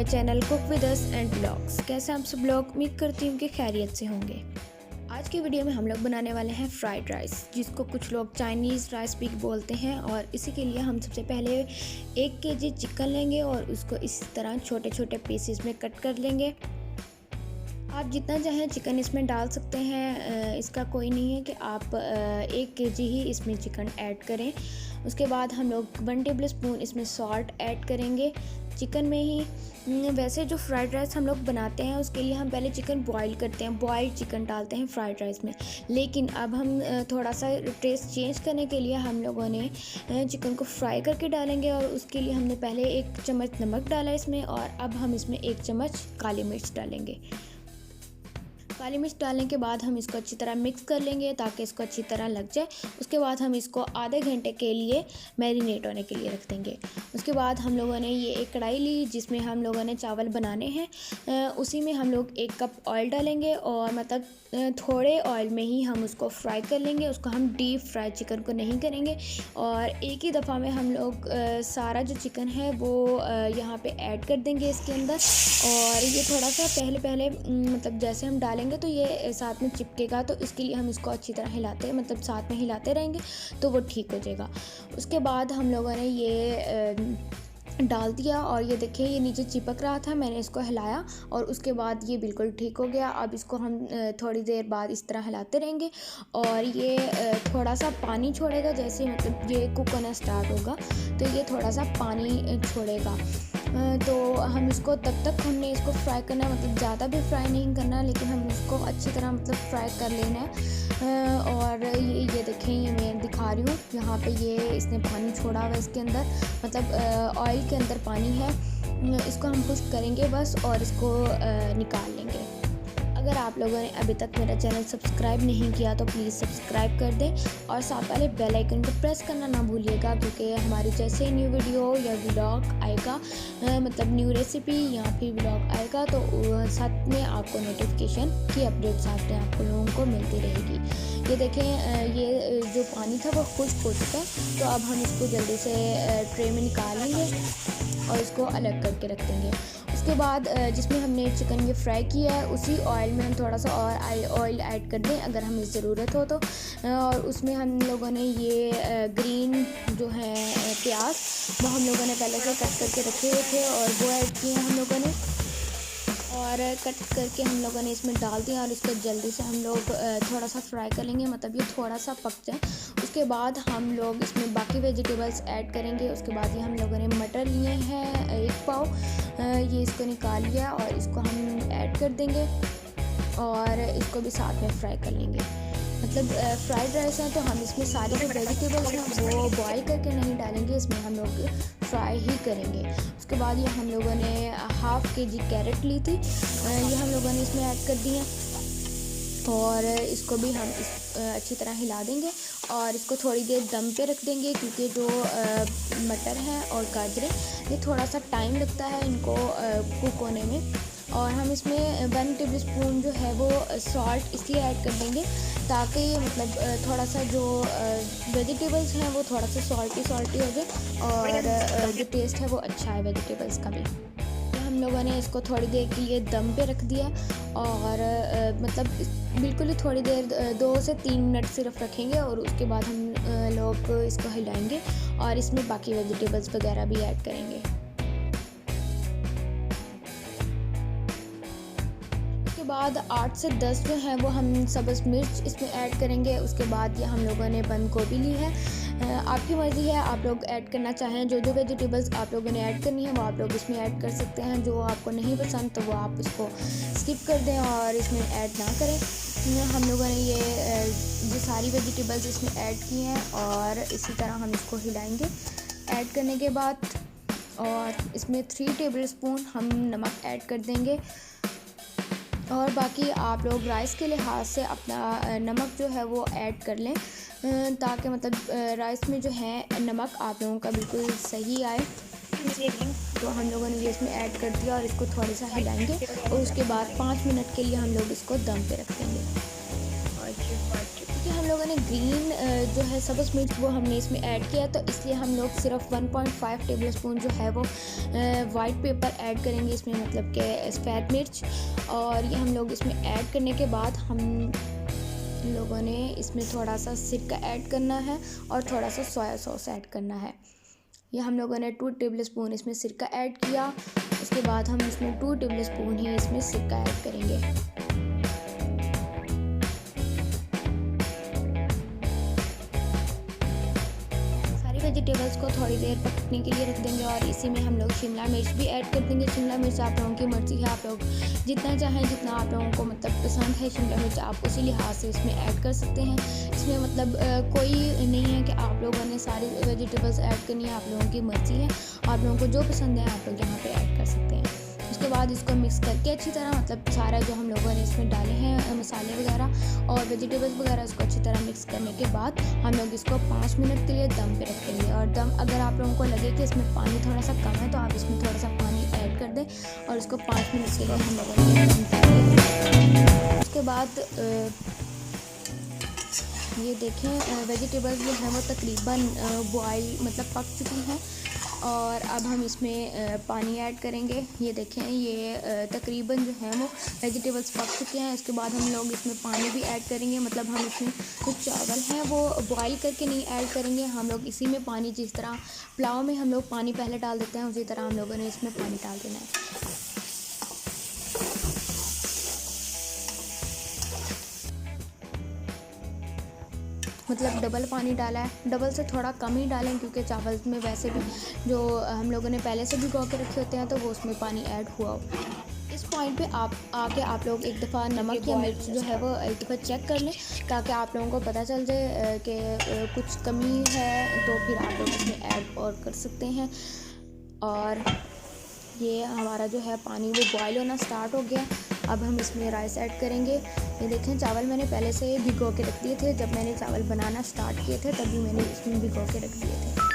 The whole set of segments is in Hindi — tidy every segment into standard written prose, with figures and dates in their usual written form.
My channel cook with us and blogs. कैसे आप सब लोग, उम्मीद करती हूँ कि खैरियत से होंगे। आज की वीडियो में हम लोग बनाने वाले हैं फ्राइड राइस, जिसको कुछ लोग चाइनीज़ राइस भी बोलते हैं। और इसी के लिए हम सबसे पहले 1 केजी चिकन लेंगे और उसको इस तरह छोटे छोटे पीसेस में कट कर लेंगे। आप जितना चाहें चिकन इसमें डाल सकते हैं, इसका कोई नहीं है कि आप 1 केजी ही इसमें चिकन ऐड करें। उसके बाद हम लोग 1 टेबल स्पून इसमें सॉल्ट ऐड करेंगे चिकन में ही। वैसे जो फ्राइड राइस हम लोग बनाते हैं उसके लिए हम पहले चिकन बॉईल करते हैं, बॉइल्ड चिकन डालते हैं फ्राइड राइस में। लेकिन अब हम थोड़ा सा टेस्ट चेंज करने के लिए हम लोगों ने चिकन को फ्राई करके डालेंगे। और उसके लिए हमने पहले 1 चम्मच नमक डाला इसमें, और अब हम इसमें 1 चम्मच काली मिर्च डालेंगे। काली मिर्च डालने के बाद हम इसको अच्छी तरह मिक्स कर लेंगे ताकि इसको अच्छी तरह लग जाए। उसके बाद हम इसको आधे घंटे के लिए मैरिनेट होने के लिए रख देंगे। उसके बाद हम लोगों ने ये एक कढ़ाई ली जिसमें हम लोगों ने चावल बनाने हैं। उसी में हम लोग 1 कप ऑयल डालेंगे और मतलब थोड़े ऑयल में ही हम उसको फ्राई कर लेंगे। उसको हम डीप फ्राई चिकन को नहीं करेंगे। और एक ही दफ़ा में हम लोग सारा जो चिकन है वो यहाँ पे ऐड कर देंगे इसके अंदर। और ये थोड़ा सा पहले मतलब जैसे हम डालेंगे तो ये साथ में चिपकेगा, तो इसके लिए हम इसको अच्छी तरह साथ में हिलाते रहेंगे तो वो ठीक हो जाएगा। उसके बाद हम लोगों ने ये डाल दिया और ये देखिए ये नीचे चिपक रहा था, मैंने इसको हिलाया और उसके बाद ये बिल्कुल ठीक हो गया। अब इसको हम थोड़ी देर बाद इस तरह हिलाते रहेंगे और ये थोड़ा सा पानी छोड़ेगा। जैसे मतलब ये कुक होना स्टार्ट होगा तो ये थोड़ा सा पानी छोड़ेगा। तो हम इसको तब तक हमने इसको फ्राई करना है, मतलब ज़्यादा भी फ्राई नहीं करना, लेकिन हम इसको अच्छी तरह मतलब फ्राई कर लेना है। और ये देखें, ये मैं दिखा रही हूँ यहाँ पे ये इसने पानी छोड़ा हुआ है इसके अंदर, मतलब ऑयल के अंदर पानी है। इसको हम खुश्क करेंगे बस और इसको निकाल लेंगे। अगर आप लोगों ने अभी तक मेरा चैनल सब्सक्राइब नहीं किया तो प्लीज़ सब्सक्राइब कर दें और साथ वाले बेल आइकन को प्रेस करना ना भूलिएगा, क्योंकि हमारी जैसे न्यू वीडियो या व्लॉग आएगा, मतलब न्यू रेसिपी या फिर व्लॉग आएगा तो साथ में आपको नोटिफिकेशन की अपडेट साथ में आप लोगों को मिलती रहेगी। ये देखें, ये जो पानी था वो खुश्क हो चुका है। तो अब हम इसको जल्दी से ट्रे में निकाल लेंगे और इसको अलग करके रख देंगे। उसके बाद जिसमें हमने चिकन ये फ्राई किया है उसी ऑयल में हम थोड़ा सा और ऑयल ऐड कर दें अगर हमें ज़रूरत हो तो। और उसमें हम लोगों ने ये ग्रीन जो है प्याज वो हम लोगों ने पहले से कट करके रखे हुए थे और वो ऐड किए हम लोगों ने, और कट करके हम लोगों ने इसमें डाल दिया। और इसको जल्दी से हम लोग थोड़ा सा फ्राई कर लेंगे, मतलब ये थोड़ा सा पक जाए। उसके बाद हम लोग इसमें बाकी वेजिटेबल्स ऐड करेंगे। उसके बाद ये हम लोगों ने मटर लिए हैं 1 पाव, ये इसको निकाल लिया और इसको हम ऐड कर देंगे और इसको भी साथ में फ्राई कर लेंगे। मतलब फ्राइड राइस है तो हम इसमें सारे जो वेजिटेबल्स हैं वो बॉईल करके नहीं डालेंगे, इसमें हम लोग फ्राई ही करेंगे। उसके बाद ये हम लोगों ने 1/2 केजी कैरेट ली थी, ये हम लोगों ने इसमें ऐड कर दिया और इसको भी हम अच्छी तरह हिला देंगे और इसको थोड़ी देर दम पे रख देंगे, क्योंकि जो मटर हैं और गाजरें ये थोड़ा सा टाइम लगता है इनको कुक होने में। और हम इसमें 1 टेबल स्पून जो है वो सॉल्ट इसलिए ऐड कर देंगे ताकि मतलब थोड़ा सा जो वेजिटेबल्स हैं वो थोड़ा सा सॉल्टी हो जाए और जो टेस्ट है वो अच्छा है वेजिटेबल्स का भी। हम लोगों ने इसको थोड़ी देर के लिए दम पे रख दिया और मतलब बिल्कुल ही थोड़ी देर 2 से 3 मिनट सिर्फ रखेंगे और उसके बाद हम लोग इसको हिलाएंगे और इसमें बाकी वेजिटेबल्स वगैरह भी ऐड करेंगे। उसके बाद 8 से 10 जो है वो हम सब्ज़ मिर्च इसमें ऐड करेंगे। उसके बाद ये हम लोगों ने बंद गोभी ली है, आपकी मर्ज़ी है, आप लोग ऐड करना चाहें जो वेजिटेबल्स आप लोगों ने ऐड करनी है वो आप लोग इसमें ऐड कर सकते हैं। जो आपको नहीं पसंद तो वो आप इसको स्किप कर दें और इसमें ऐड ना करें। हम लोगों ने ये सारी वेजिटेबल्स इसमें ऐड की हैं और इसी तरह हम इसको हिलाएंगे। ऐड करने के बाद और इसमें 3 टेबल स्पून हम नमक ऐड कर देंगे और बाकी आप लोग राइस के लिहाज से अपना नमक जो है वो ऐड कर लें, ताकि मतलब राइस में जो है नमक आप लोगों का बिल्कुल सही आए। तो हम लोगों ने ये इसमें ऐड कर दिया और इसको थोड़ा सा हिलाएंगे और उसके बाद 5 मिनट के लिए हम लोग इसको दम पे रख देंगे। क्योंकि हम लोगों ने ग्रीन जो है सब्ज़ मिर्च वो हमने इसमें ऐड किया, तो इसलिए हम लोग सिर्फ 1.5 टेबल स्पून जो है वो वाइट पेपर ऐड करेंगे इसमें, मतलब कि सफ़ेद मिर्च। और ये हम लोग इसमें ऐड करने के बाद हम लोगों ने इसमें थोड़ा सा सिरका ऐड करना है और थोड़ा सा सोया सॉस ऐड करना है। ये हम लोगों ने 2 टेबल स्पून इसमें सिरका ऐड किया। उसके बाद हम इसमें 2 टेबल स्पून ही इसमें सिरका ऐड करेंगे। सारी वेजिटेबल्स को थोड़ी देर पकने के लिए रख देंगे और इसी में हम लोग शिमला मिर्च भी ऐड कर देंगे। शिमला मिर्च आप लोगों की मर्ज़ी है, आप लोग जितना चाहें, जितना आप लोगों को मतलब पसंद है शिमला मिर्च आप उसी लिहाज से इसमें ऐड कर सकते हैं। इसमें मतलब कोई नहीं है कि आप लोगों ने सारी वेजिटेबल्स ऐड करनी है, आप लोगों की मर्ज़ी है। आप लोगों को जो पसंद है आप लोग यहाँ पे ऐड कर सकते हैं। उसके बाद इसको मिक्स करके अच्छी तरह, मतलब सारा जो हम लोगों ने इसमें डाले हैं मसाले वगैरह और वेजिटेबल्स वगैरह, इसको अच्छी तरह मिक्स करने के बाद हम लोग इसको 5 मिनट के लिए दम पे रख देंगे। और दम अगर आप लोगों को लगे कि इसमें पानी थोड़ा सा कम है तो आप इसमें थोड़ा सा पानी ऐड कर दें और इसको 5 मिनट के लिए हम लोगों ने दम पे रखेंगे। उसके बाद ये देखें वेजिटेबल्स जो हैं वो तकरीबन बॉयल मतलब पक चुकी हैं और अब हम इसमें पानी ऐड करेंगे। ये देखें ये तकरीबन जो है वो वेजिटेबल्स पक चुके हैं। उसके बाद हम लोग इसमें पानी भी ऐड करेंगे, मतलब हम इसमें जो चावल हैं वो बॉईल करके नहीं ऐड करेंगे, हम लोग इसी में पानी, जिस तरह पुलाव में हम लोग पानी पहले डाल देते हैं उसी तरह हम लोगों ने इसमें पानी डाल देना है। मतलब डबल पानी डाला है, डबल से थोड़ा कम ही डालें क्योंकि चावल में वैसे भी जो हम लोगों ने पहले से भिगो के रखे होते हैं तो वो उसमें पानी ऐड हुआ हो। इस पॉइंट पे आप लोग एक दफ़ा नमक या मिर्च जो है वो एक दफ़ा चेक कर लें ताकि आप लोगों को पता चल जाए कि कुछ कमी है, तो फिर आप लोग इसमें ऐड और कर सकते हैं। और ये हमारा जो है पानी वो बॉयल होना स्टार्ट हो गया। अब हम इसमें राइस ऐड करेंगे। ये देखें चावल मैंने पहले से भिगो के रख दिए थे, जब मैंने चावल बनाना स्टार्ट किए थे तभी मैंने इसमें भिगो के रख दिए थे।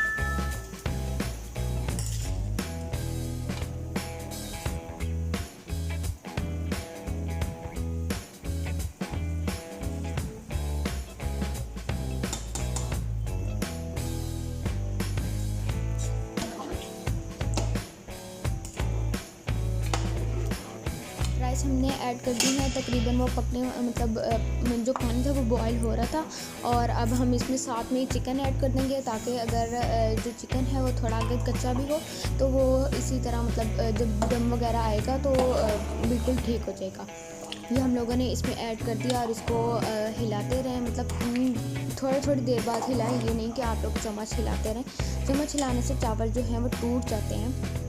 राइस हमने ऐड कर दी है, तकरीबन वो पकने मतलब जो पानी था वो बॉयल हो रहा था। और अब हम इसमें साथ में चिकन ऐड कर देंगे ताकि अगर जो चिकन है वो थोड़ा अगर कच्चा भी हो तो वो इसी तरह मतलब जब दम वगैरह आएगा तो बिल्कुल ठीक हो जाएगा। ये हम लोगों ने इसमें ऐड कर दिया और इसको हिलाते रहें, मतलब थोड़ी देर बाद हिलाएं, ये नहीं कि आप लोग चम्मच हिलाते रहें। चम्मच हिलाने से चावल जो हैं वो टूट जाते हैं।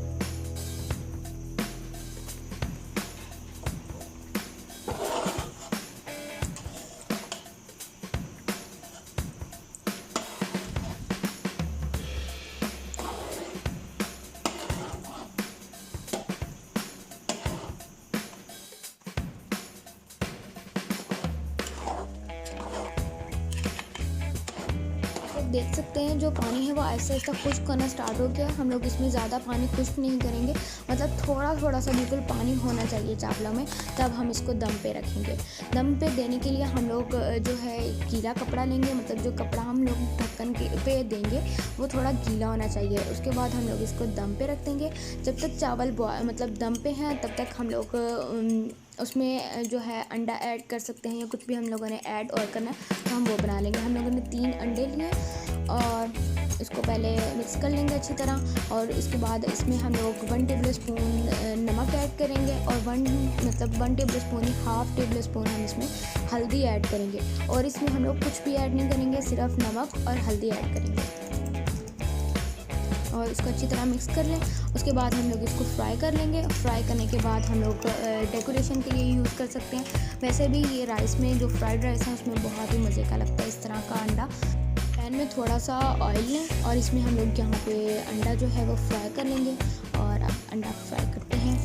देख सकते हैं जो पानी है वो आहिस्ता आहिस्ता खुश्क होना स्टार्ट हो गया। हम लोग इसमें ज़्यादा पानी खुश्क नहीं करेंगे, मतलब थोड़ा सा बिल्कुल पानी होना चाहिए चावलों में, तब हम इसको दम पे रखेंगे। दम पे देने के लिए हम लोग जो है गीला कपड़ा लेंगे, मतलब जो कपड़ा हम लोग ढक्कन के पे देंगे वो थोड़ा गीला होना चाहिए। उसके बाद हम लोग इसको दम पे रख देंगे। जब तक चावल मतलब दम पे हैं तब तक हम लोग उसमें जो है अंडा ऐड कर सकते हैं या कुछ भी हम लोगों ने ऐड और करना है तो हम वो बना लेंगे। हम लोगों ने 3 अंडे लिए और इसको पहले मिक्स कर लेंगे अच्छी तरह। और इसके बाद इसमें हम लोग 1 टेबल स्पून नमक ऐड करेंगे और 1 टेबल स्पून ही हाफ़ टेबल स्पून हम इसमें हल्दी ऐड करेंगे। और इसमें हम लोग कुछ भी ऐड नहीं करेंगे, सिर्फ नमक और हल्दी ऐड करेंगे और इसको अच्छी तरह मिक्स कर लें। उसके बाद हम लोग इसको फ्राई कर लेंगे। फ्राई करने के बाद हम लोग डेकोरेशन के लिए यूज़ कर सकते हैं। वैसे भी ये राइस में जो फ्राइड राइस है उसमें बहुत ही मज़े का लगता है इस तरह का अंडा। पैन में थोड़ा सा ऑयल लें और इसमें हम लोग यहाँ पे अंडा जो है वो फ्राई कर लेंगे। और अब अंडा फ्राई करते हैं।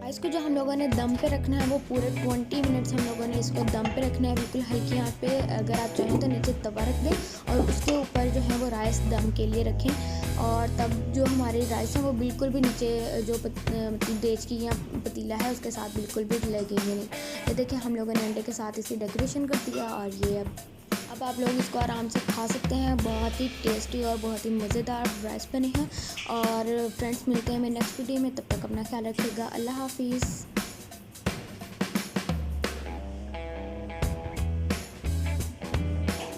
इसको जो हम लोगों ने दम पे रखना है वो पूरे 20 मिनट्स हम लोगों ने इसको दम पे रखना है, बिल्कुल हल्की आंच पे। अगर आप चाहें तो नीचे तवा रख दें और उसके ऊपर जो है वो राइस दम के लिए रखें। और तब जो हमारे राइस हैं वो बिल्कुल भी नीचे जो देच की या पतीला है उसके साथ बिल्कुल भी लगेंगे नहीं। ये देखिए हम लोगों ने अंडे के साथ इसी डेकोरेशन कर दिया और ये अब आप लोग इसको आराम से खा सकते हैं। बहुत ही टेस्टी और बहुत ही मज़ेदार राइस बने हैं। और फ्रेंड्स मिलते हैं मेरे नेक्स्ट वीडियो में, तब तक अपना ख्याल रखिएगा। अल्लाह हाफिज़।